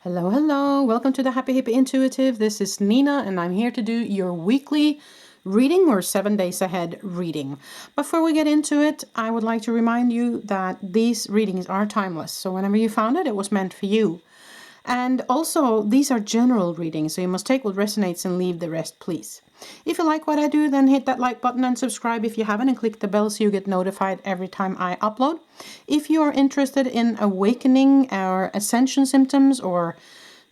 Hello, hello. Welcome to the Happy Hippie Intuitive. This is Nina, and I'm here to do your weekly reading or 7 days ahead reading. Before we get into it, I would like to remind you that these readings are timeless. So whenever you found it, it was meant for you. And also, these are general readings, so you must take what resonates and leave the rest, please. If you like what I do, then hit that like button and subscribe if you haven't, and click the bell so you get notified every time I upload. If you are interested in awakening or ascension symptoms or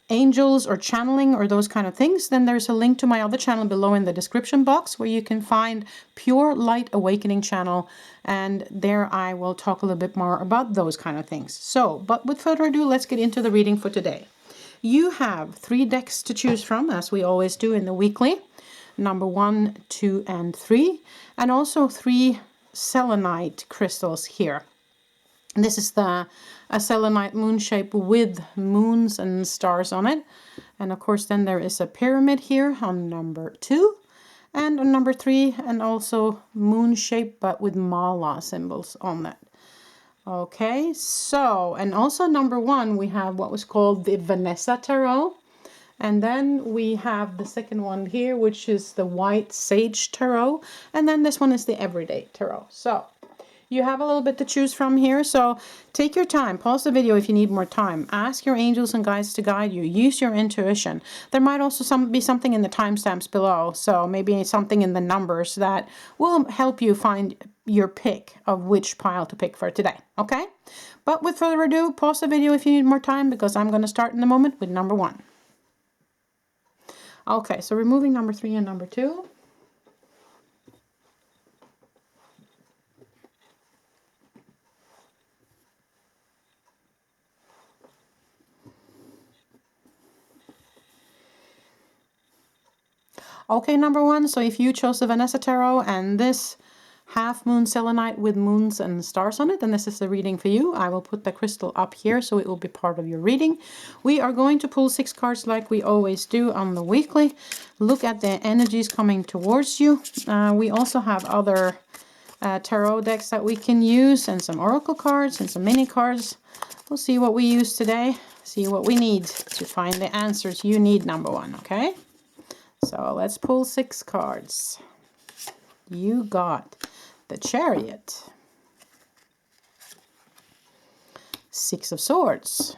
angels or channeling or those kind of things, then there's a link to my other channel below in the description box where you can find Pure Light Awakening channel, and there I will talk a little bit more about those kind of things. So, but with further ado, let's get into the reading for today. You have 3 decks to choose from, as we always do in the weekly. Number 1, 2, and 3, and also 3 selenite crystals here. This is a selenite moon shape with moons and stars on it. And of course then there is a pyramid here on number 2 and on number 3, and also moon shape but with mala symbols on it. Okay, so, and also number 1 we have what was called the Vanessa tarot. And then we have the second one here, which is the White Sage Tarot. And then this one is the Everyday Tarot. So you have a little bit to choose from here. So take your time. Pause the video if you need more time. Ask your angels and guides to guide you. Use your intuition. There might also be something in the timestamps below. So maybe something in the numbers that will help you find your pick of which pile to pick for today. Okay? But with further ado, pause the video if you need more time, because I'm going to start in a moment with number 1. Okay, so removing number 3 and number 2. Okay, number 1, so if you chose the Vanessa Tarot and this half moon selenite with moons and stars on it, then this is the reading for you. I will put the crystal up here so it will be part of your reading. We are going to pull 6 cards like we always do on the weekly. Look at the energies coming towards you. We also have other tarot decks that we can use, and some oracle cards and some mini cards. We'll see what we use today, see what we need to find the answers you need, number 1, okay? So let's pull 6 cards. You got the Chariot, 6 of Swords,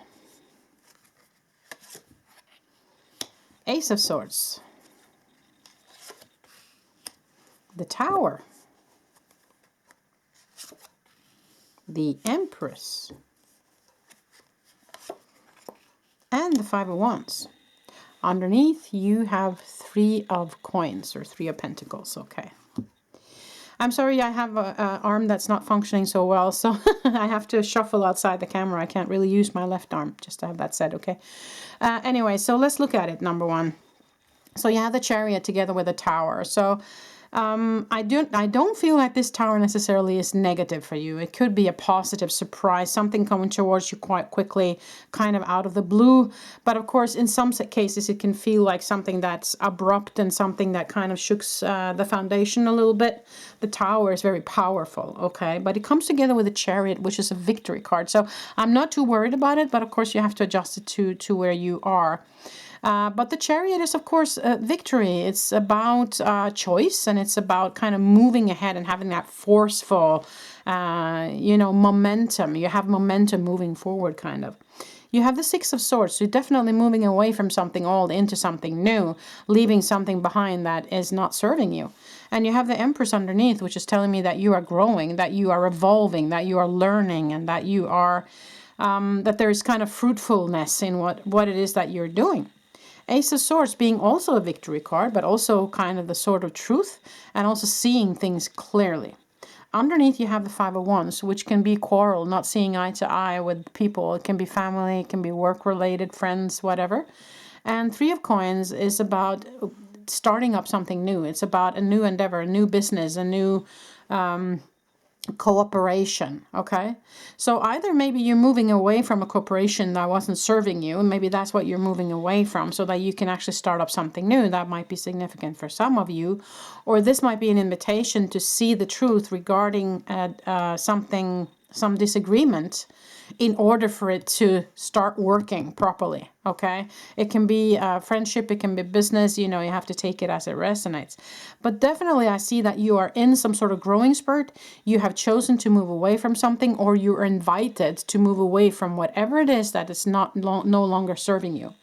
Ace of Swords, the Tower, the Empress, and the 5 of Wands. Underneath you have 3 of Coins, or 3 of Pentacles. Okay. I'm sorry, I have an arm that's not functioning so well, so I have to shuffle outside the camera. I can't really use my left arm, just to have that said, okay? Anyway, so let's look at it, number 1. So you have the Chariot together with the Tower. So I don't feel like this Tower necessarily is negative for you. It could be a positive surprise, something coming towards you quite quickly, kind of out of the blue. But of course, in some cases, it can feel like something that's abrupt and something that kind of shooks the foundation a little bit. The Tower is very powerful, okay? But it comes together with the Chariot, which is a victory card. So I'm not too worried about it, but of course you have to adjust it to where you are. But the Chariot is, of course, victory. It's about choice, and it's about kind of moving ahead and having that forceful, momentum. You have momentum moving forward, kind of. You have the 6 of Swords, so you're definitely moving away from something old into something new, leaving something behind that is not serving you. And you have the Empress underneath, which is telling me that you are growing, that you are evolving, that you are learning, and that you are, that there is kind of fruitfulness in what it is that you're doing. Ace of Swords being also a victory card, but also kind of the sword of truth, and also seeing things clearly. Underneath you have the 5 of Wands, which can be quarrel, not seeing eye to eye with people. It can be family, it can be work-related, friends, whatever. And 3 of Coins is about starting up something new. It's about a new endeavor, a new business, a new cooperation, okay? So either maybe you're moving away from a corporation that wasn't serving you, and maybe that's what you're moving away from, so that you can actually start up something new. That might be significant for some of you, or this might be an invitation to see the truth regarding some disagreement in order for it to start working properly, okay? It can be friendship, it can be business, you know, you have to take it as it resonates. But definitely I see that you are in some sort of growing spurt. You have chosen to move away from something, or you're invited to move away from whatever it is that is no longer serving you.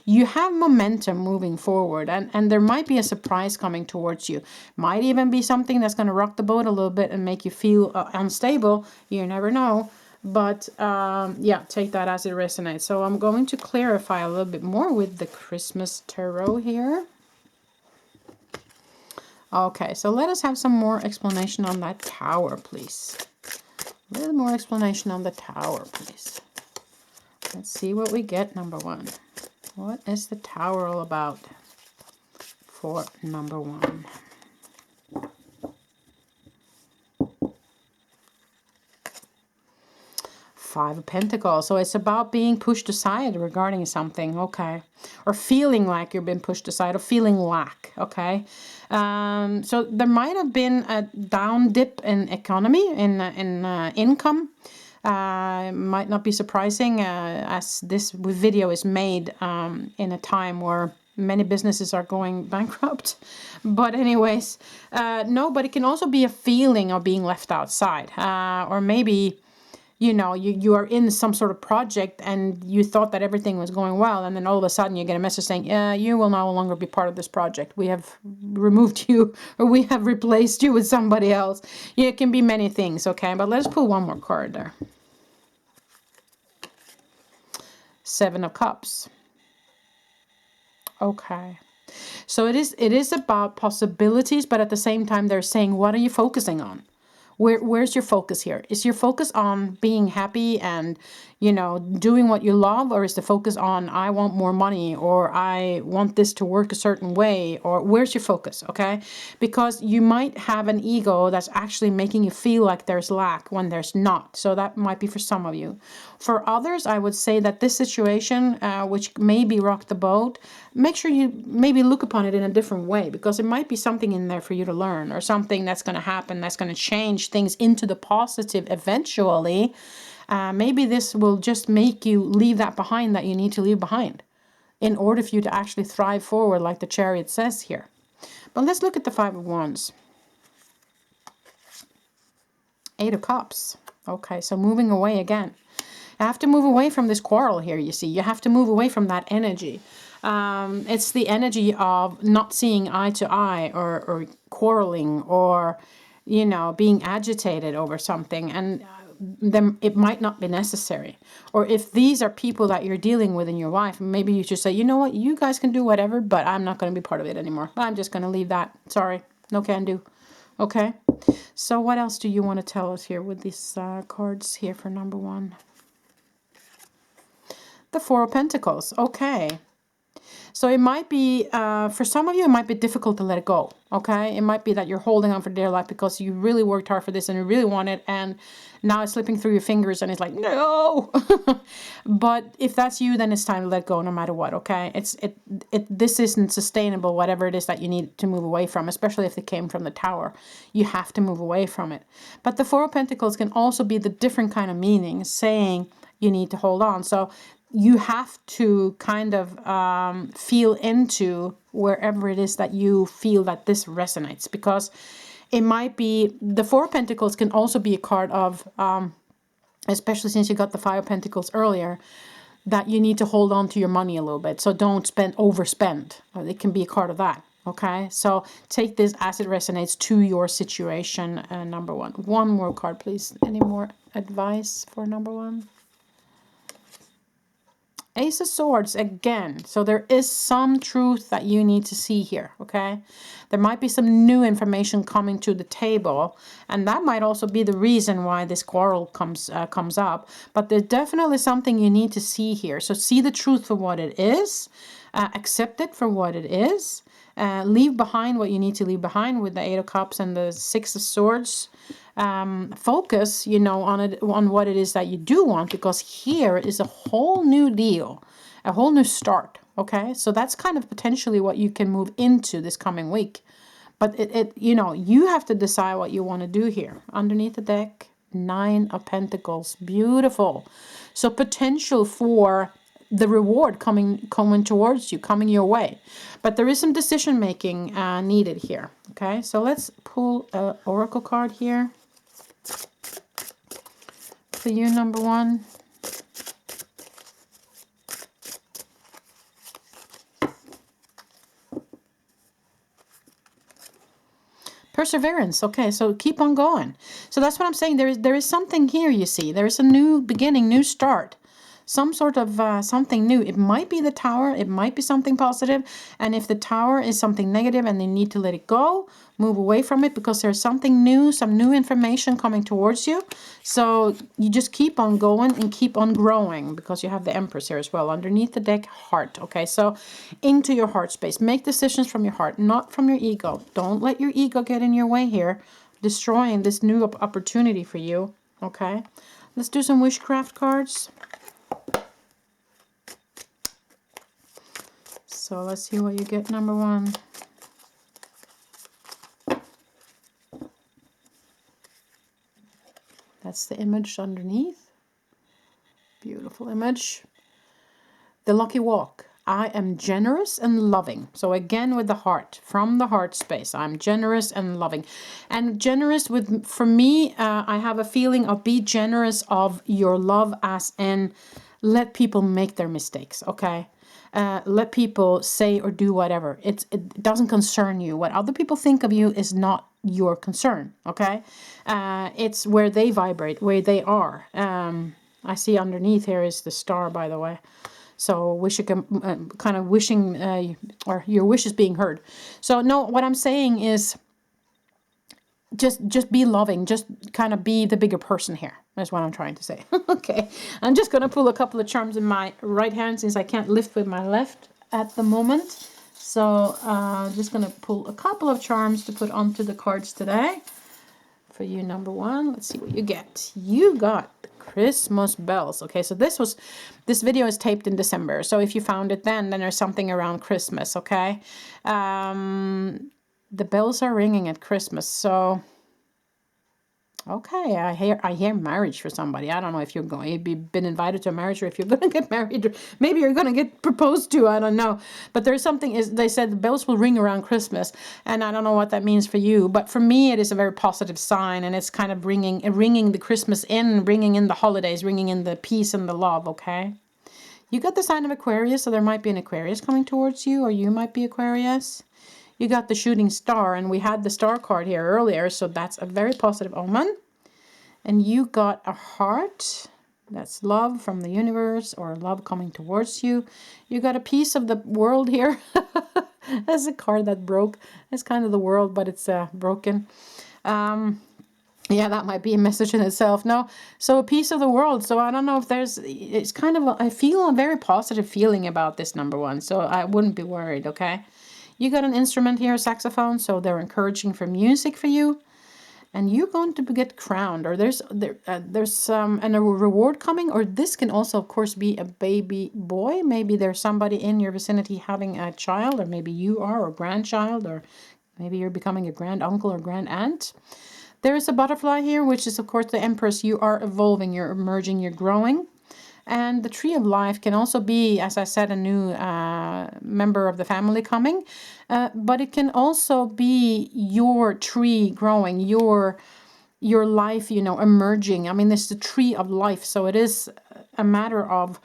You have momentum moving forward, and there might be a surprise coming towards you. Might even be something that's going to rock the boat a little bit and make you feel unstable. You never know. But yeah, take that as it resonates. So I'm going to clarify a little bit more with the Christmas tarot here. Okay, so let us have some more explanation on that tower, please. A little more explanation on the tower, please. Let's see what we get, number one. What is the tower all about for number one? Five of Pentacles. So it's about being pushed aside regarding something, okay? Or feeling like you've been pushed aside, or feeling lack, okay? So there might have been a down dip in economy, in income. Might not be surprising as this video is made in a time where many businesses are going bankrupt. But anyways, no, but it can also be a feeling of being left outside, or maybe, you know, you are in some sort of project and you thought that everything was going well, and then all of a sudden you get a message saying, you will no longer be part of this project. We have removed you, or we have replaced you with somebody else. Yeah, it can be many things, okay? But let's pull one more card there. Seven of Cups. Okay. So it is about possibilities, but at the same time they're saying, what are you focusing on? Where's your focus here? Is your focus on being happy and, you know, doing what you love? Or is the focus on, I want more money, or I want this to work a certain way? Or where's your focus, okay? Because you might have an ego that's actually making you feel like there's lack when there's not. So that might be for some of you. For others, I would say that this situation, which maybe rocked the boat, make sure you maybe look upon it in a different way, because it might be something in there for you to learn, or something that's going to happen that's going to change things into the positive eventually. Maybe this will just make you leave that behind that you need to leave behind in order for you to actually thrive forward, like the Chariot says here. But let's look at the Five of Wands. Eight of Cups. Okay, so moving away again. You have to move away from this quarrel here, you see. You have to move away from that energy. It's the energy of not seeing eye to eye, or quarreling, or, you know, being agitated over something. And then it might not be necessary. Or if these are people that you're dealing with in your life, maybe you should say, you know what, you guys can do whatever, but I'm not going to be part of it anymore. I'm just going to leave that. Sorry, no can do. Okay, so what else do you want to tell us here with these cards here for number one? The Four of Pentacles. Okay. So it might be, for some of you, it might be difficult to let it go, okay? It might be that you're holding on for dear life because you really worked hard for this and you really want it, and now it's slipping through your fingers and it's like, no! But if that's you, then it's time to let go no matter what, okay? This isn't sustainable, whatever it is that you need to move away from, especially if it came from the Tower. You have to move away from it. But the Four of Pentacles can also be the different kind of meaning, saying you need to hold on. So you have to kind of feel into wherever it is that you feel that this resonates, because it might be, the Four of Pentacles can also be a card of, especially since you got the Five of Pentacles earlier, that you need to hold on to your money a little bit. So don't overspend. It can be a card of that. Okay, so take this as it resonates to your situation, number one. One more card, please. Any more advice for number one? Ace of Swords again. So there is some truth that you need to see here, okay? There might be some new information coming to the table, and that might also be the reason why this quarrel comes up. But there's definitely something you need to see here. So see the truth for what it is, accept it for what it is, leave behind what you need to leave behind with the Eight of Cups and the Six of Swords. Focus, you know, on what it is that you do want, because here is a whole new deal, a whole new start. Okay, so that's kind of potentially what you can move into this coming week. But you know, you have to decide what you want to do here. Underneath the deck, Nine of Pentacles. Beautiful. So potential for the reward coming towards you, coming your way. But there is some decision making needed here. Okay, so let's pull an oracle card here for you, number one. Perseverance. Okay, so keep on going. So that's what I'm saying. There is something here, you see. There is a new beginning, new start. Some sort of something new. It might be the Tower. It might be something positive. And if the Tower is something negative and they need to let it go, move away from it, because there's something new, some new information coming towards you. So you just keep on going and keep on growing, because you have the Empress here as well. Underneath the deck, heart. Okay, so into your heart space. Make decisions from your heart, not from your ego. Don't let your ego get in your way here, destroying this new opportunity for you. Okay, let's do some witchcraft cards. So let's see what you get, number one. That's the image underneath. Beautiful image. The lucky walk. I am generous and loving. So again with the heart, from the heart space, I'm generous and loving. And generous for me, I have a feeling of be generous of your love, as in let people make their mistakes, okay? Let people say or do whatever. It doesn't concern you. What other people think of you is not your concern, okay? It's where they vibrate, where they are. I see underneath here is the star, by the way. So kind of wishing, or your wish is being heard. So no, what I'm saying is just be loving. Just kind of be the bigger person here. That's what I'm trying to say. Okay, I'm just going to pull a couple of charms in my right hand since I can't lift with my left at the moment. So just going to pull a couple of charms to put onto the cards today. For you, number one, let's see what you get. You got Christmas bells. Okay, so this video is taped in December. So if you found it then there's something around Christmas, okay? The bells are ringing at Christmas, so okay, I hear marriage for somebody. I don't know if you've been invited to a marriage, or if you're gonna get married, or maybe you're gonna get proposed to. I don't know. But there's something. They said the bells will ring around Christmas, and I don't know what that means for you. But for me, it is a very positive sign, and it's kind of ringing the Christmas in, bringing in the holidays, bringing in the peace and the love. Okay. You got the sign of Aquarius, so there might be an Aquarius coming towards you, or you might be Aquarius. You got the shooting star, and we had the star card here earlier, so that's a very positive omen. And you got a heart. That's love from the universe, or love coming towards you. You got a piece of the world here. That's a card that broke. It's kind of the world, but it's broken. Yeah, that might be a message in itself. No, so a piece of the world. So I don't know if it's kind of, I feel a very positive feeling about this, number one. So I wouldn't be worried, okay? You got an instrument here, a saxophone, so they're encouraging for music for you. And you're going to get crowned, or there's a reward coming, or this can also, of course, be a baby boy. Maybe there's somebody in your vicinity having a child, or maybe you are, or grandchild, or maybe you're becoming a grand uncle or grand aunt. There is a butterfly here, which is, of course, the Empress. You are evolving, you're emerging, you're growing. And the tree of life can also be, as I said, a new member of the family coming. But it can also be your tree growing, your life, emerging. I mean, it's the tree of life. So it is a matter of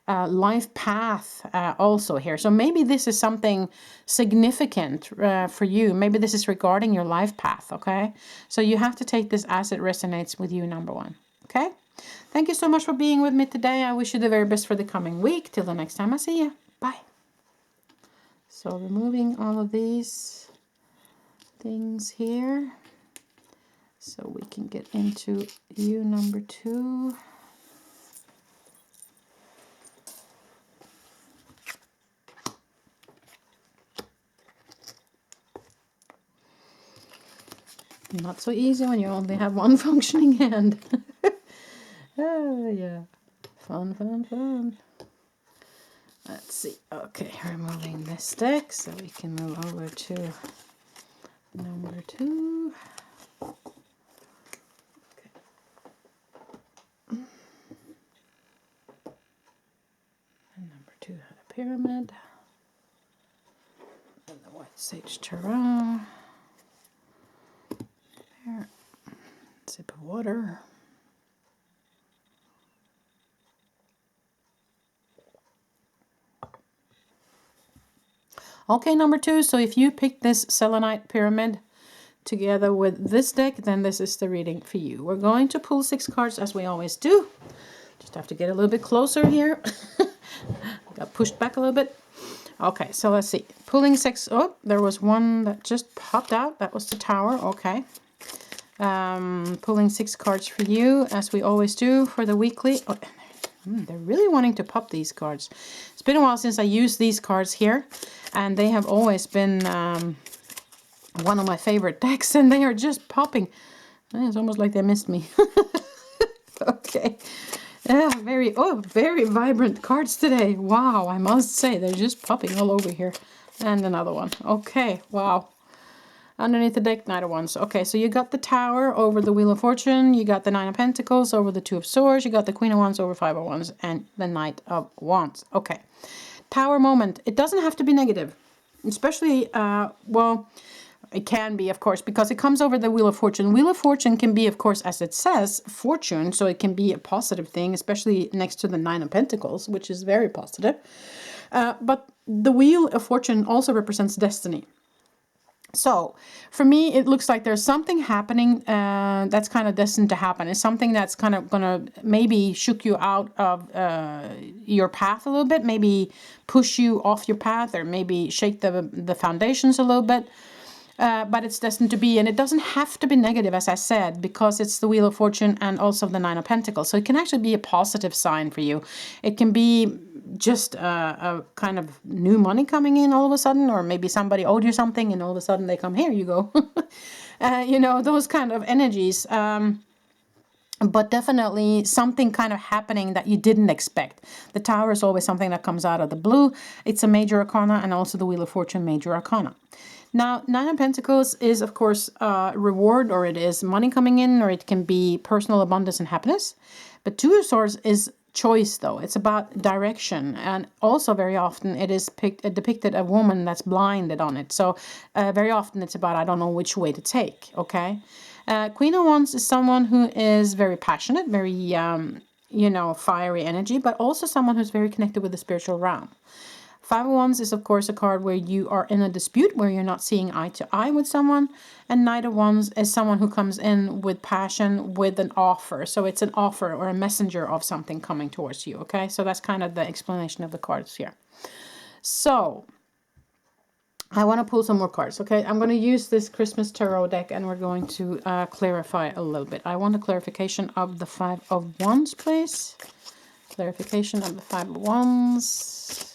life path also here. So maybe this is something significant for you. Maybe this is regarding your life path, okay? So you have to take this as it resonates with you, number one, okay? Thank you so much for being with me today. I wish you the very best for the coming week. Till the next time I see you. Bye. So removing all of these things here so we can get into you, number two. Not so easy when you only have one functioning hand. Oh, yeah. Fun, fun, fun. Let's see. Okay, removing this deck so we can move over to number two. Okay. to a pyramid. And the white sage tarot. There. Sip of water. Okay, number 2. So if you pick this selenite pyramid together with this deck, then this is the reading for you. We're going to pull 6 cards as we always do. Just have to get a little bit closer here. Got pushed back a little bit. Okay, so let's see. Pulling 6. Oh, there was one that just popped out. That was the Tower. Okay. Pulling 6 cards for you, as we always do for the weekly. Oh, they're really wanting to pop these cards. It's been a while since I used these cards here, and they have always been one of my favorite decks, and they are just popping. It's almost like they missed me. Okay. Yeah, very vibrant cards today. Wow, I must say, they're just popping all over here. And another one. Okay, wow. Underneath the deck, Knight of Wands. Okay, so you got the Tower over the Wheel of Fortune. You got the Nine of Pentacles over the Two of Swords. You got the Queen of Wands over Five of Wands. And the Knight of Wands. Okay. Tower moment. It doesn't have to be negative. Especially, well, it can be, of course, because it comes over the Wheel of Fortune. Wheel of Fortune can be, of course, as it says, fortune. So it can be a positive thing, especially next to the Nine of Pentacles, which is very positive. But the Wheel of Fortune also represents destiny. So, for me, it looks like there's something happening that's kind of destined to happen. It's something that's kind of going to maybe shook you out of your path a little bit, maybe push you off your path, or maybe shake the foundations a little bit. But it's destined to be, and it doesn't have to be negative, as I said, because it's the Wheel of Fortune and also the Nine of Pentacles. So it can actually be a positive sign for you. It can be just a kind of new money coming in all of a sudden, or maybe somebody owed you something and all of a sudden they come, here you go. You know, those kind of energies. But definitely something kind of happening that you didn't expect. The Tower is always something that comes out of the blue. It's a major arcana, and also the Wheel of Fortune, major arcana. Now, Nine of Pentacles is, of course, reward, or it is money coming in, or it can be personal abundance and happiness. But Two of Swords is choice, though. It's about direction, and also very often it is depicted a woman that's blinded on it. So very often it's about, I don't know which way to take, okay? Queen of Wands is someone who is very passionate, very, you know, fiery energy, but also someone who's very connected with the spiritual realm. Five of Wands is, of course, a card where you are in a dispute, where you're not seeing eye to eye with someone. And Knight of Wands is someone who comes in with passion, with an offer. So it's an offer or a messenger of something coming towards you, okay? So that's kind of the explanation of the cards here. So I want to pull some more cards, okay? I'm going to use this Christmas tarot deck, and we're going to clarify a little bit. I want a clarification of the Five of Wands, please. Clarification of the Five of Wands.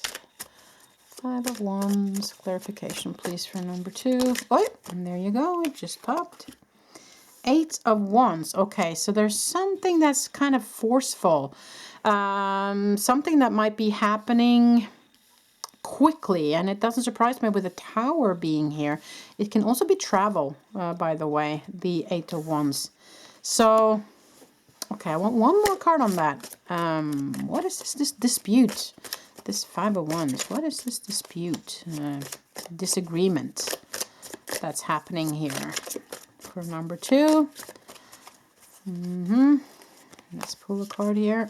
Five of Wands, clarification, please, for number 2. Oh, and there you go. It just popped. Eight of Wands. Okay, so there's something that's kind of forceful. Something that might be happening quickly, and it doesn't surprise me with the Tower being here. It can also be travel, by the way, the Eight of Wands. So, okay, I want one more card on that. What is this dispute? This Five of Wands. What is this dispute? Disagreement that's happening here for number 2. Let's pull a card here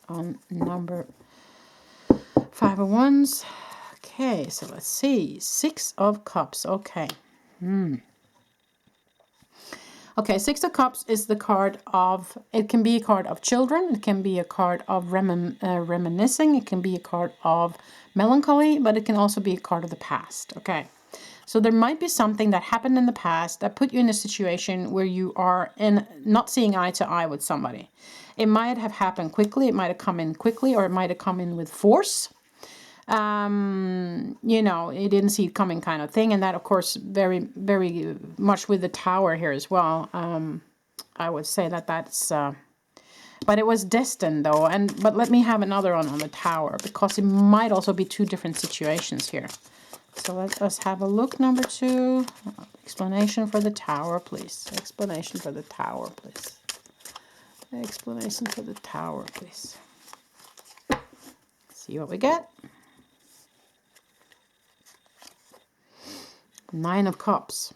on number Five of Wands. Okay, so let's see. Six of Cups. Okay. Okay, Six of Cups is the card of, it can be a card of children, it can be a card of reminiscing, it can be a card of melancholy, but it can also be a card of the past, okay? So there might be something that happened in the past that put you in a situation where you are not seeing eye to eye with somebody. It might have happened quickly, it might have come in quickly, or it might have come in with force. You know, you didn't see it coming kind of thing. And that, of course, very, very much with the Tower here as well. I would say that that's, but it was destined though. But let me have another one on the Tower, because it might also be 2 different situations here. So let us have a look, number 2. Explanation for the Tower, please. Explanation for the Tower, please. Explanation for the Tower, please. See what we get. 9 of Cups.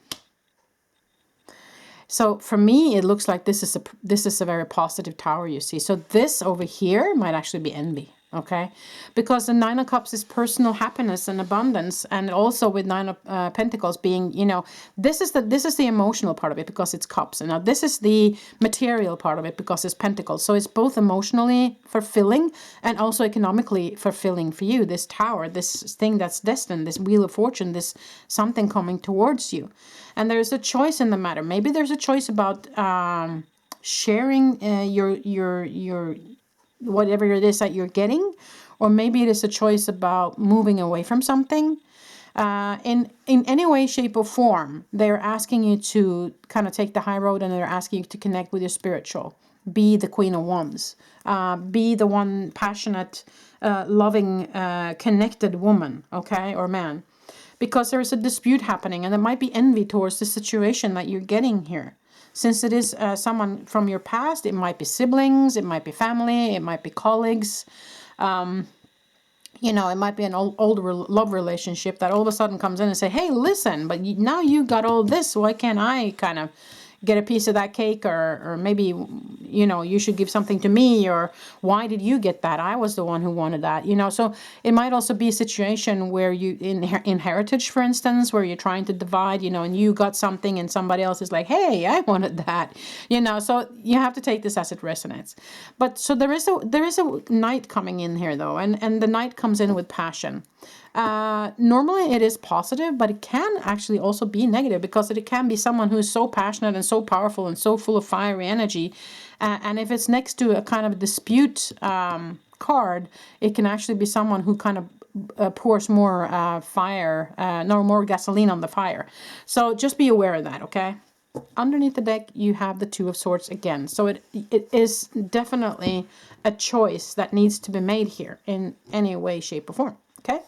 So for me, it looks like this is a very positive tower, you see. So this over here might actually be envy, okay? Because the 9 of Cups is personal happiness and abundance, and also with 9 of Pentacles being, you know, this is the emotional part of it because it's Cups, and now this is the material part of it because it's Pentacles. So it's both emotionally fulfilling and also economically fulfilling for you. This tower, this thing that's destined, this Wheel of Fortune, this something coming towards you. And there's a choice in the matter. Maybe there's a choice about sharing your whatever it is that you're getting, or maybe it is a choice about moving away from something. In any way, shape, or form, they're asking you to kind of take the high road, and they're asking you to connect with your spiritual. Be the Queen of Wands. Be the one passionate, loving, connected woman, okay, or man. Because there's a dispute happening, and there might be envy towards the situation that you're getting here. Since it is someone from your past, it might be siblings, it might be family, it might be colleagues. You know, it might be an older love relationship that all of a sudden comes in and say, hey, listen, but now you got all this, why can't I kind of get a piece of that cake? Or maybe, you know, you should give something to me, or why did you get that? I was the one who wanted that, you know. So it might also be a situation where you, in heritage, for instance, where you're trying to divide, you know, and you got something and somebody else is like, hey, I wanted that, you know. So you have to take this as it resonates. But so there is a knight coming in here, though, and the knight comes in with passion. Normally it is positive, but it can actually also be negative, because it can be someone who is so passionate and so powerful and so full of fiery energy. And if it's next to a kind of dispute card, it can actually be someone who kind of pours more more gasoline on the fire. So just be aware of that, okay? Underneath the deck, you have the Two of Swords again. So it is definitely a choice that needs to be made here in any way, shape, or form, okay?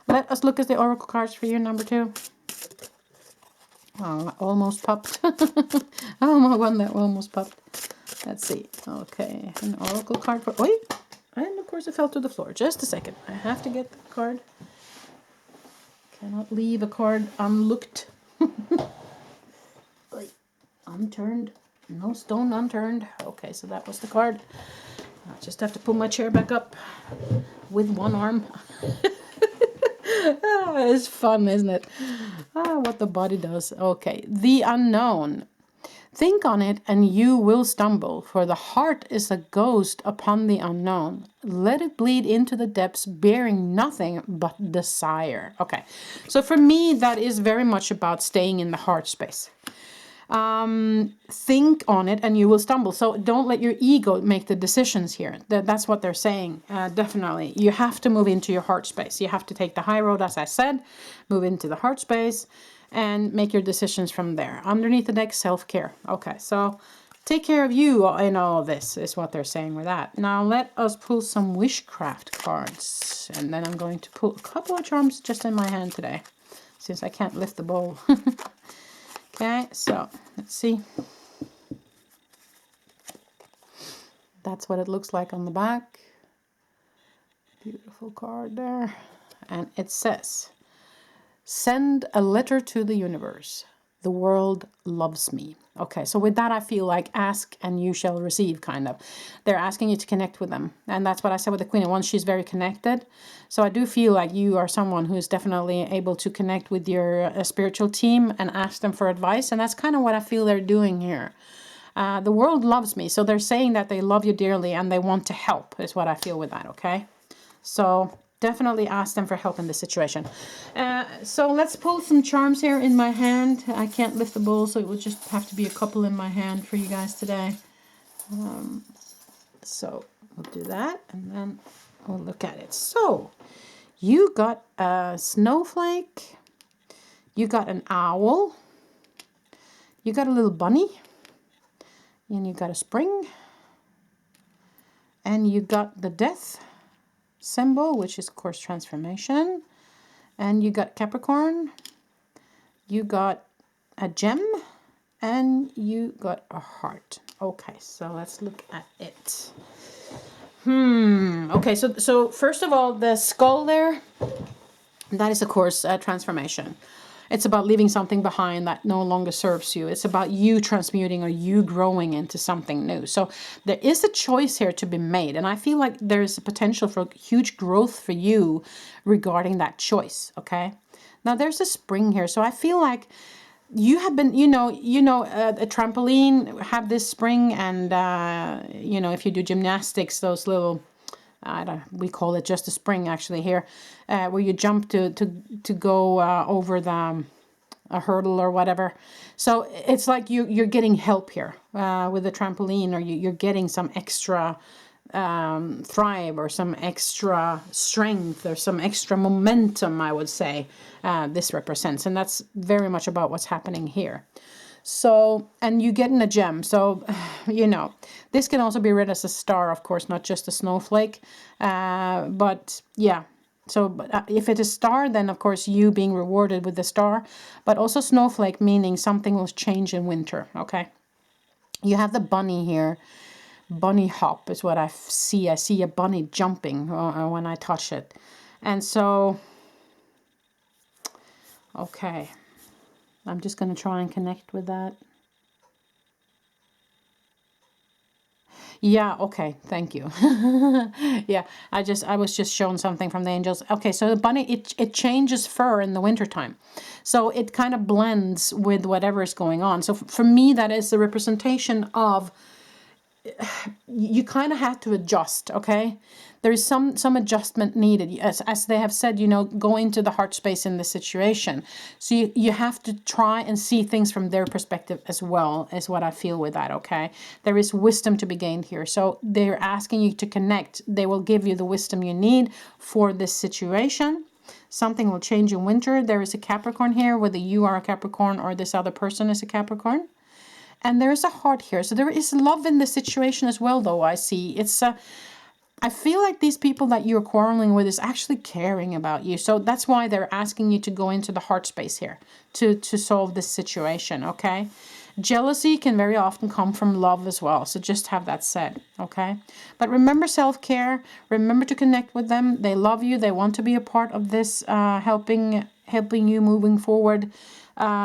Let us look at the oracle cards for you, number 2. Oh, almost popped. Oh, my one that almost popped. Let's see. Okay, an oracle card for... Wait, and of course it fell to the floor. Just a second. I have to get the card. Cannot leave a card unlooked. Unturned. No stone unturned. Okay, so that was the card. I just have to pull my chair back up with one arm. It's fun, isn't it? What the body does. Okay, the unknown. Think on it and you will stumble, for the heart is a ghost upon the unknown. Let it bleed into the depths, bearing nothing but desire. Okay, so for me, that is very much about staying in the heart space. Think on it and you will stumble. So don't let your ego make the decisions here. That's what they're saying. Definitely. You have to move into your heart space. You have to take the high road, as I said, move into the heart space and make your decisions from there. Underneath the deck, self-care. Okay, so take care of you in all of this is what they're saying with that. Now let us pull some Wishcraft cards. And then I'm going to pull a couple of charms just in my hand today, since I can't lift the bowl. Okay, so let's see. That's what it looks like on the back. Beautiful card there. And it says, send a letter to the universe. The world loves me. Okay, so with that, I feel like ask and you shall receive, kind of. They're asking you to connect with them. And that's what I said with the Queen of Wands. She's very connected. So I do feel like you are someone who is definitely able to connect with your spiritual team and ask them for advice. And that's kind of what I feel they're doing here. The world loves me. So they're saying that they love you dearly and they want to help, is what I feel with that, okay? So definitely ask them for help in this situation. So let's pull some charms here in my hand. I can't lift the bowl, so it will just have to be a couple in my hand for you guys today. So we'll do that, and then we'll look at it. So you got a snowflake, you got an owl, you got a little bunny, and you got a spring, and you got the death symbol, which is of course transformation, and you got Capricorn, you got a gem, and you got a heart. Okay, so let's look at it. Okay, so first of all, the skull there, that is, of course, a transformation. It's about leaving something behind that no longer serves you. It's about you transmuting or you growing into something new. So there is a choice here to be made. And I feel like there's a potential for huge growth for you regarding that choice, okay? Now, there's a spring here. So I feel like you have been, a trampoline have this spring, and, if you do gymnastics, those little, we call it just a spring actually here, where you jump to go over a hurdle or whatever. So it's like you're getting help here with the trampoline, or you're getting some extra thrive, or some extra strength, or some extra momentum, I would say, this represents. And that's very much about what's happening here. So, and you get in a gem. So, this can also be read as a star, of course, not just a snowflake. But yeah. So if it is star, then of course you being rewarded with the star, but also snowflake, meaning something will change in winter. Okay. You have the bunny here. Bunny hop is what I see. I see a bunny jumping when I touch it. And so, okay. I'm just going to try and connect with that. Yeah, okay, thank you. Yeah, I was just shown something from the angels. Okay, so the bunny, it changes fur in the wintertime. So it kind of blends with whatever is going on. So for me, that is the representation of, you kind of have to adjust, okay? There is some adjustment needed. As they have said, go into the heart space in this situation. So you have to try and see things from their perspective as well, is what I feel with that, okay? There is wisdom to be gained here. So they're asking you to connect. They will give you the wisdom you need for this situation. Something will change in winter. There is a Capricorn here, whether you are a Capricorn or this other person is a Capricorn. And there is a heart here. So there is love in the situation as well, though, I see. I feel like these people that you're quarreling with is actually caring about you. So that's why they're asking you to go into the heart space here to solve this situation, okay? Jealousy can very often come from love as well. So just have that said, okay? But remember self-care. Remember to connect with them. They love you. They want to be a part of this, helping you moving forward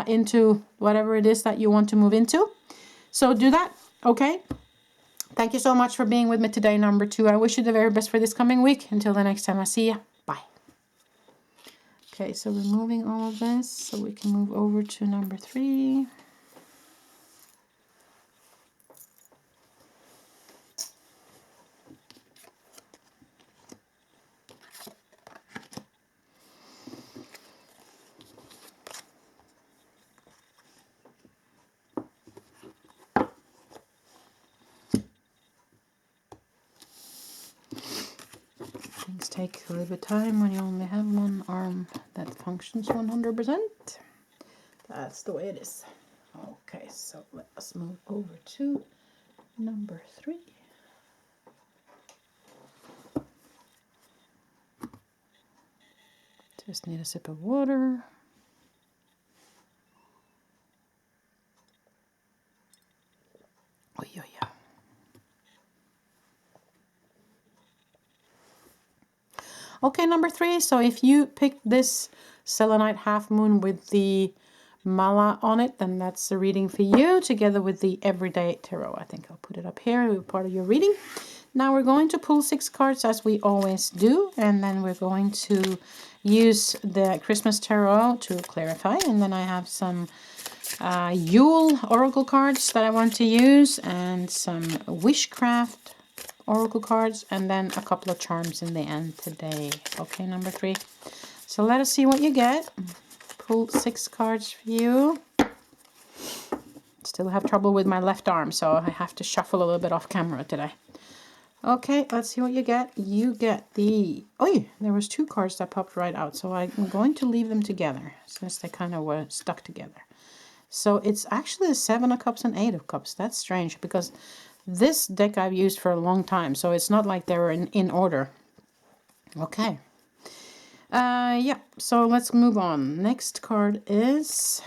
into whatever it is that you want to move into. So do that, okay? Thank you so much for being with me today, number 2. I wish you the very best for this coming week. Until the next time I see you. Bye. Okay, so removing all of this so we can move over to number 3. Things take a little bit of time when you only have one arm that functions 100%. That's the way it is. Okay, so let's move over to number 3. Just need a sip of water. Oh, yeah. Okay, number 3. So if you picked this selenite half moon with the mala on it, then that's the reading for you, together with the everyday tarot. I think I'll put it up here with part of your reading. Now we're going to pull 6 cards as we always do, and then we're going to use the Christmas tarot to clarify. And then I have some Yule oracle cards that I want to use, and some Wishcraft oracle cards, and then a couple of charms in the end today. Okay, number 3. So let us see what you get. Pull 6 cards for you. Still have trouble with my left arm, so I have to shuffle a little bit off camera today. Okay, let's see what you get. You get the... Oh, there was 2 cards that popped right out, so I'm going to leave them together since they kind of were stuck together. So it's actually a 7 of Cups and 8 of Cups. That's strange, because this deck I've used for a long time, so it's not like they were in order. Okay. Yeah, so let's move on. Next card is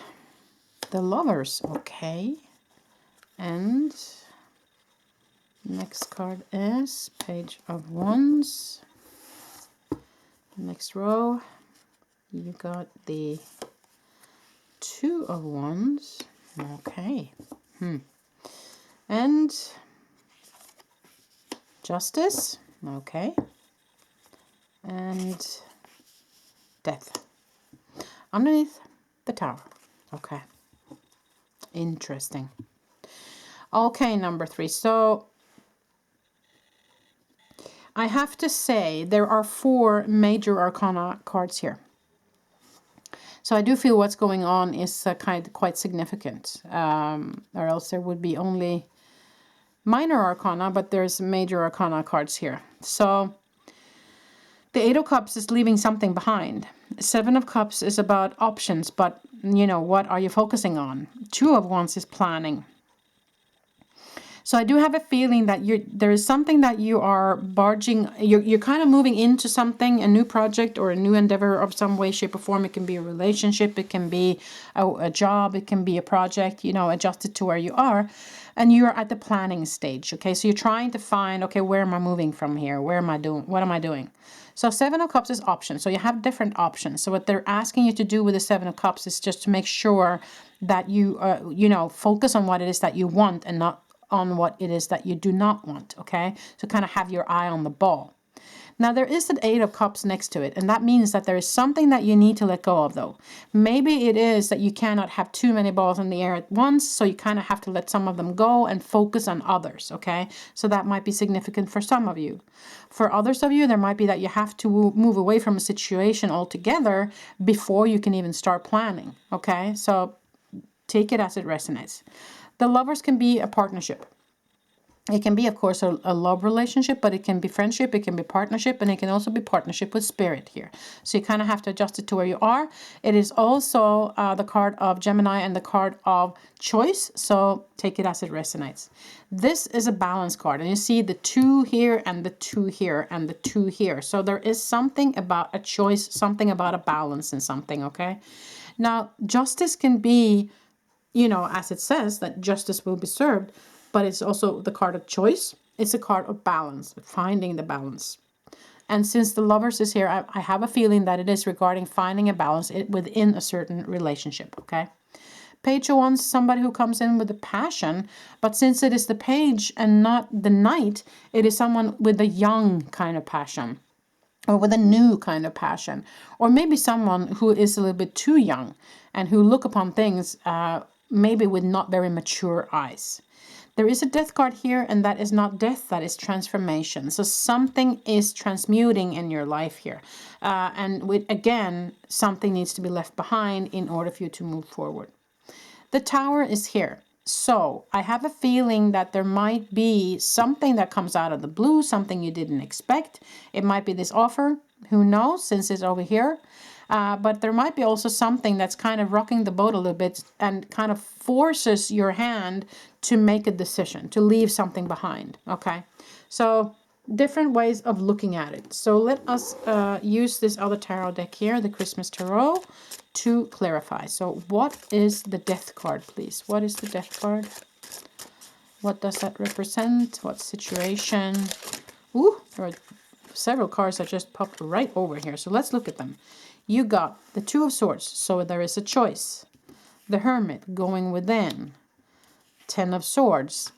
the Lovers. Okay. And Next card is Page of Wands. Next row, you got the Two of Wands. Okay. And Justice. Okay. And Death. Underneath the Tower. Okay. Interesting. Okay, number 3. So I have to say there are 4 major arcana cards here. So I do feel what's going on is quite significant, or else there would be only minor arcana, but there's major arcana cards here. So the 8 of Cups is leaving something behind. 7 of Cups is about options, but you know, what are you focusing on? 2 of Wands is planning. So I do have a feeling that there is something that you are barging, you're kind of moving into something, a new project or a new endeavor of some way, shape or form. It can be a relationship, it can be a job, it can be a project, you know, adjusted to where you are. And you're at the planning stage, okay? So you're trying to find, okay, where am I moving from here? Where am I doing? What am I doing? So 7 of Cups is options. So you have different options. So what they're asking you to do with the 7 of Cups is just to make sure that you, you know, focus on what it is that you want and not on what it is that you do not want, okay? So kind of have your eye on the ball. Now there is an 8 of Cups next to it, and that means that there is something that you need to let go of though. Maybe it is that you cannot have too many balls in the air at once, so you kind of have to let some of them go and focus on others, okay? So that might be significant for some of you. For others of you, there might be that you have to move away from a situation altogether before you can even start planning, okay? So take it as it resonates. The Lovers can be a partnership. It can be, of course, a love relationship, but it can be friendship, it can be partnership, and it can also be partnership with spirit here. So you kind of have to adjust it to where you are. It is also the card of Gemini and the card of choice, so take it as it resonates. This is a balance card, and you see the 2 here and the 2 here and the 2 here. So there is something about a choice, something about a balance in something, okay? Now, justice can be, you know, as it says, that justice will be served, but it's also the card of choice. It's a card of balance, finding the balance. And since the Lovers is here, I have a feeling that it is regarding finding a balance within a certain relationship, okay? Page of Wands, somebody who comes in with a passion, but since it is the page and not the knight, it is someone with a young kind of passion, or with a new kind of passion, or maybe someone who is a little bit too young and who look upon things maybe with not very mature eyes. There is a Death card here, and that is not death, that is transformation. So something is transmuting in your life here. And again, something needs to be left behind in order for you to move forward. The Tower is here. So I have a feeling that there might be something that comes out of the blue, something you didn't expect. It might be this offer, who knows, since it's over here. But there might be also something that's kind of rocking the boat a little bit and kind of forces your hand to make a decision, to leave something behind, okay? So different ways of looking at it. So let us use this other tarot deck here, the Christmas Tarot, to clarify. So what is the Death card, please? What is the Death card? What does that represent? What situation? Ooh, there are several cards that just popped right over here. So let's look at them. You got the 2 of Swords, so there is a choice. The Hermit, going within. 10 of Swords,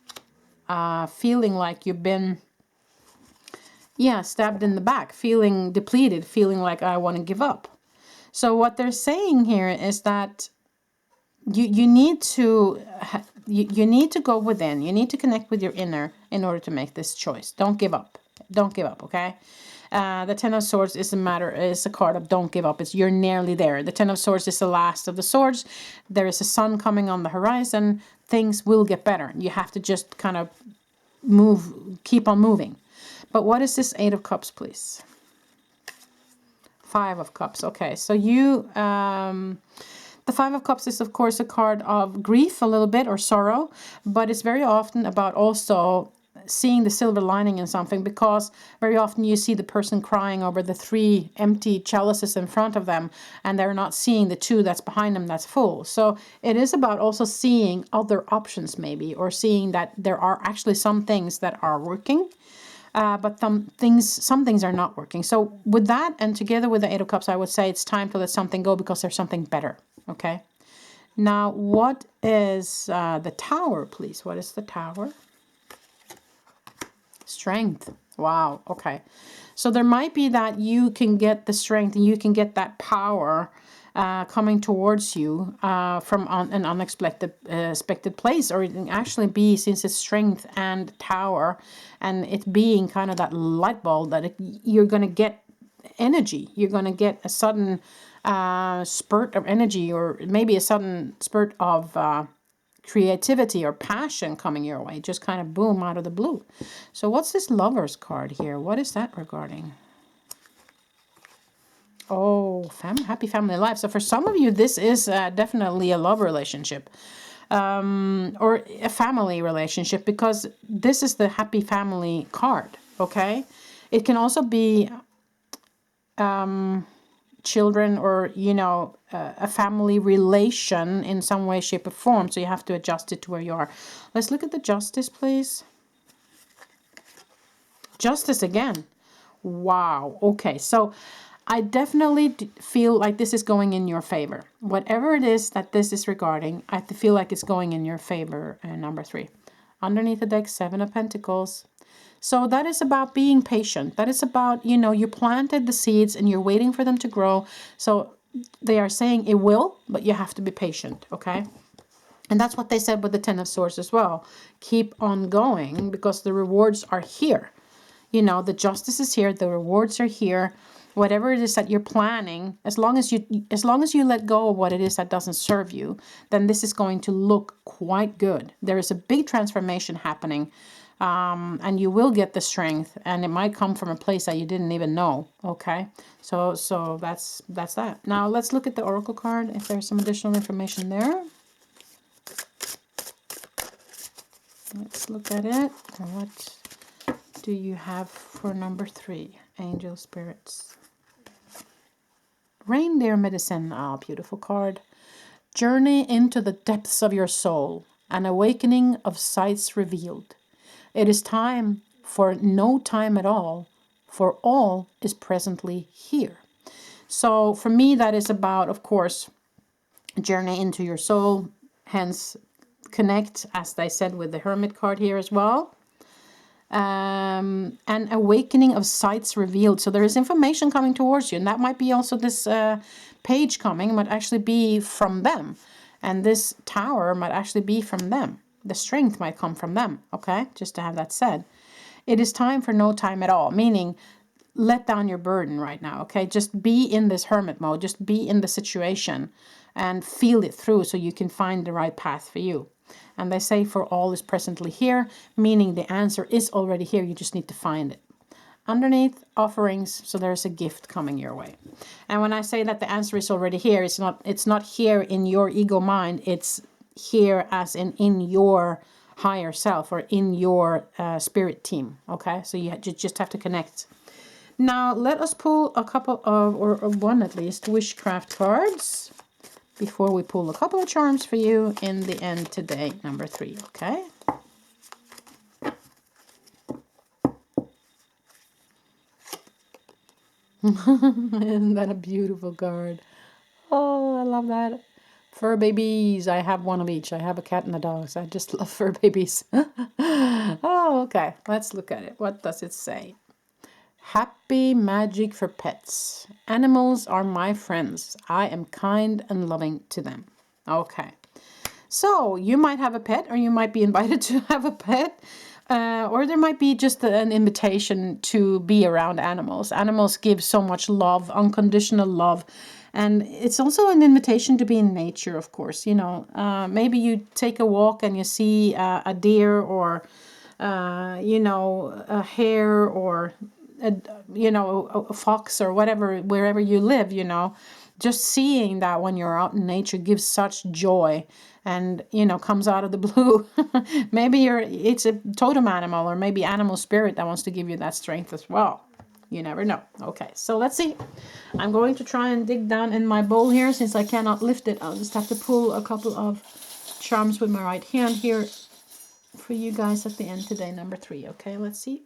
feeling like you've been, stabbed in the back, feeling depleted, feeling like I want to give up. So what they're saying here is that you need to go within. You need to connect with your inner in order to make this choice. Don't give up. Don't give up, okay? The 10 of Swords is a card of don't give up. You're nearly there. The 10 of Swords is the last of the swords. There is a sun coming on the horizon. Things will get better. You have to just kind of keep on moving. But what is this 8 of Cups, please? 5 of Cups. Okay, so the 5 of Cups is, of course, a card of grief a little bit, or sorrow, but it's very often about also seeing the silver lining in something, because very often you see the person crying over the 3 empty chalices in front of them, and they're not seeing the 2 that's behind them that's full. So it is about also seeing other options maybe, or seeing that there are actually some things that are working, but some things are not working. So with that, and together with the 8 of Cups, I would say it's time to let something go because there's something better. Okay. Now, what is the Tower, please? What is the Tower? Strength. Wow. Okay. So there might be that you can get the strength and you can get that power coming towards you from an unexpected expected place, or it can actually be, since it's strength and Tower, and it being kind of that light bulb that you're going to get energy. You're going to get a sudden spurt of energy, or maybe a sudden spurt of creativity or passion coming your way, just kind of boom out of the blue. So what's this Lover's card here? What is that regarding? Oh, happy family life. So for some of you, this is definitely a love relationship, or a family relationship, because this is the happy family card. Okay. It can also be children, or a family relation in some way, shape, or form. So you have to adjust it to where you are. Let's look at the Justice, please. Justice again. Wow. Okay, so I definitely feel like this is going in your favor. Whatever it is that this is regarding, I feel like it's going in your favor. Number 3 underneath the deck, 7 of Pentacles. So that is about being patient. That is about, you planted the seeds and you're waiting for them to grow. So they are saying it will, but you have to be patient, okay? And that's what they said with the 10 of Swords as well. Keep on going, because the rewards are here. The justice is here. The rewards are here. Whatever it is that you're planning, as long as you let go of what it is that doesn't serve you, then this is going to look quite good. There is a big transformation happening. And you will get the strength, and it might come from a place that you didn't even know. Okay, so that's that. Now let's look at the Oracle card, if there's some additional information there. Let's look at it. What do you have for number 3? Angel spirits. Reindeer medicine. Ah, beautiful card. Journey into the depths of your soul. An awakening of sights revealed. It is time for no time at all, for all is presently here. So for me, that is about, of course, journey into your soul, hence connect, as they said, with the Hermit card here as well. And awakening of sights revealed. So there is information coming towards you, and that might be also this page coming, might actually be from them. And this Tower might actually be from them. The strength might come from them, okay? Just to have that said. It is time for no time at all, meaning let down your burden right now, okay? Just be in this hermit mode. Just be in the situation and feel it through so you can find the right path for you. And they say for all is presently here, meaning the answer is already here. You just need to find it. Underneath, offerings, so there's a gift coming your way. And when I say that the answer is already here, it's not here in your ego mind. It's here as in your higher self, or in your spirit team. Okay, so you just have to connect. Now let us pull a couple of, or one at least, Wishcraft cards before we pull a couple of charms for you in the end today. Number 3. Okay. Isn't that a beautiful card? Oh, I love that. Fur babies. I have one of each. I have a cat and a dog. So I just love fur babies. Oh, okay. Let's look at it. What does it say? Happy magic for pets. Animals are my friends. I am kind and loving to them. Okay. So you might have a pet, or you might be invited to have a pet. Or there might be just an invitation to be around animals. Animals give so much love, unconditional love. And it's also an invitation to be in nature, of course. Maybe you take a walk and you see a deer, or, a hare, or, a fox, or whatever, wherever you live, just seeing that when you're out in nature gives such joy, and comes out of the blue. Maybe it's a totem animal, or maybe animal spirit that wants to give you that strength as well. You never know. Okay, so let's see. I'm going to try and dig down in my bowl here. Since I cannot lift it, I'll just have to pull a couple of charms with my right hand here for you guys at the end today. Number 3. Okay, let's see.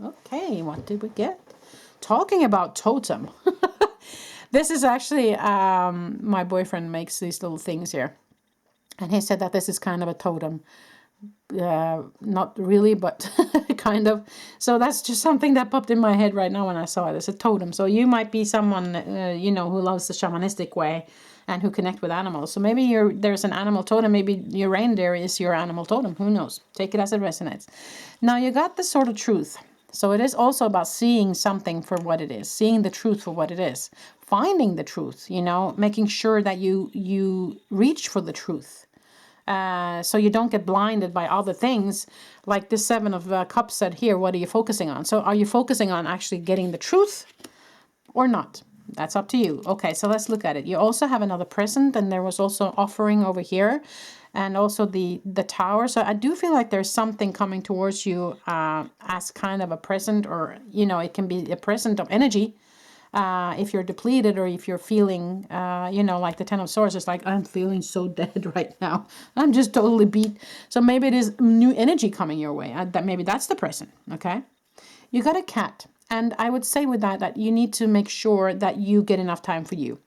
Okay, what did we get? Talking about totem. This is actually, my boyfriend makes these little things here. And he said that this is kind of a totem. Not really, but kind of. So that's just something that popped in my head right now when I saw it. It's a totem. So you might be someone, who loves the shamanistic way and who connect with animals. So maybe there's an animal totem. Maybe your reindeer is your animal totem. Who knows? Take it as it resonates. Now you got the sword of truth. So it is also about seeing something for what it is, seeing the truth for what it is, finding the truth, making sure that you reach for the truth. So you don't get blinded by other things. Like the 7 of Cups said here, what are you focusing on? So are you focusing on actually getting the truth or not? That's up to you. Okay, so let's look at it. You also have another present, and there was also offering over here, and also the tower. So I do feel like there's something coming towards you as kind of a present, or, it can be a present of energy. If you're depleted, or if you're feeling, like the 10 of Swords, it's like, I'm feeling so dead right now. I'm just totally beat. So maybe it is new energy coming your way. Maybe that's the present, okay? You got a cat. And I would say with that you need to make sure that you get enough time for you.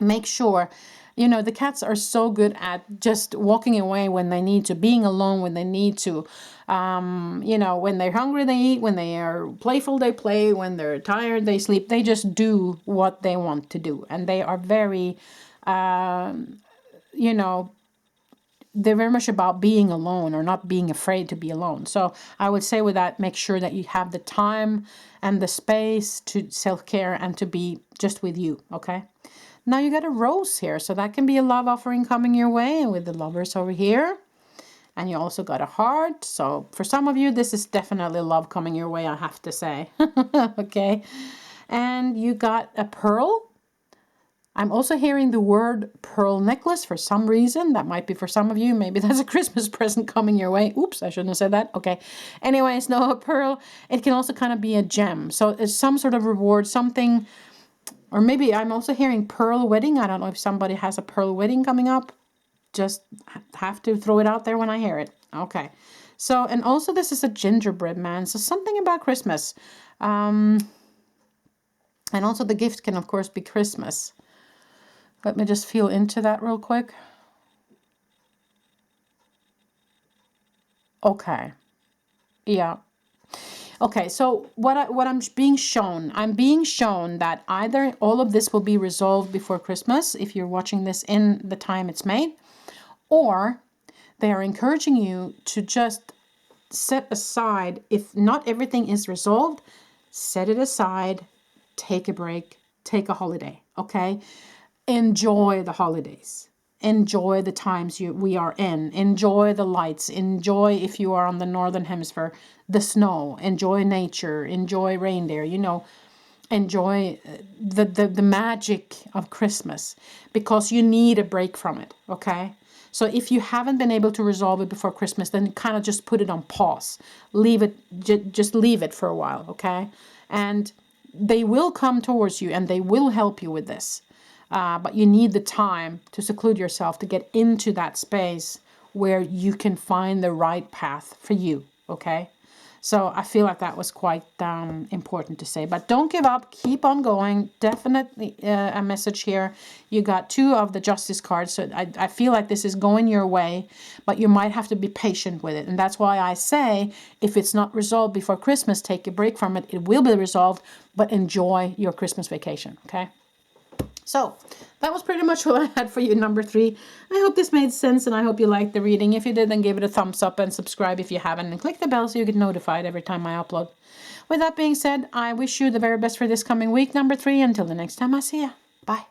Make sure, the cats are so good at just walking away when they need to, being alone when they need to. When they're hungry, they eat. When they are playful, they play. When they're tired, they sleep. They just do what they want to do. And they are very, they're very much about being alone, or not being afraid to be alone. So I would say with that, make sure that you have the time and the space to self-care and to be just with you, okay? Now you got a rose here, so that can be a love offering coming your way with the lovers over here. And you also got a heart. So for some of you, this is definitely love coming your way, I have to say. Okay. And you got a pearl. I'm also hearing the word pearl necklace for some reason. That might be for some of you. Maybe that's a Christmas present coming your way. Oops, I shouldn't have said that. Okay. Anyways, no, a pearl. It can also kind of be a gem. So it's some sort of reward, something. Or maybe I'm also hearing pearl wedding. I don't know if somebody has a pearl wedding coming up. Just have to throw it out there when I hear it. Okay. So, and also this is a gingerbread man. So something about Christmas. And also the gift can, of course, be Christmas. Let me just feel into that real quick. Okay. Yeah. Okay, so what I'm being shown, that either all of this will be resolved before Christmas, if you're watching this in the time it's made, or they are encouraging you to just set aside, if not everything is resolved, set it aside, take a break, take a holiday, okay? Enjoy the holidays. Enjoy the times we are in. Enjoy the lights. Enjoy, if you are on the northern hemisphere, the snow. Enjoy nature. Enjoy reindeer. Enjoy the magic of Christmas, because you need a break from it, okay? So if you haven't been able to resolve it before Christmas, then kind of just put it on pause. Leave it, just leave it for a while, okay? And they will come towards you and they will help you with this. But you need the time to seclude yourself, to get into that space where you can find the right path for you, okay? So I feel like that was quite important to say. But don't give up. Keep on going. Definitely a message here. You got 2 of the Justice cards. So I feel like this is going your way, but you might have to be patient with it. And that's why I say, if it's not resolved before Christmas, take a break from it. It will be resolved, but enjoy your Christmas vacation, okay? So that was pretty much what I had for you, number 3. I hope this made sense, and I hope you liked the reading. If you did, then give it a thumbs up and subscribe if you haven't, and click the bell so you get notified every time I upload. With that being said, I wish you the very best for this coming week, number 3. Until the next time I see ya. Bye.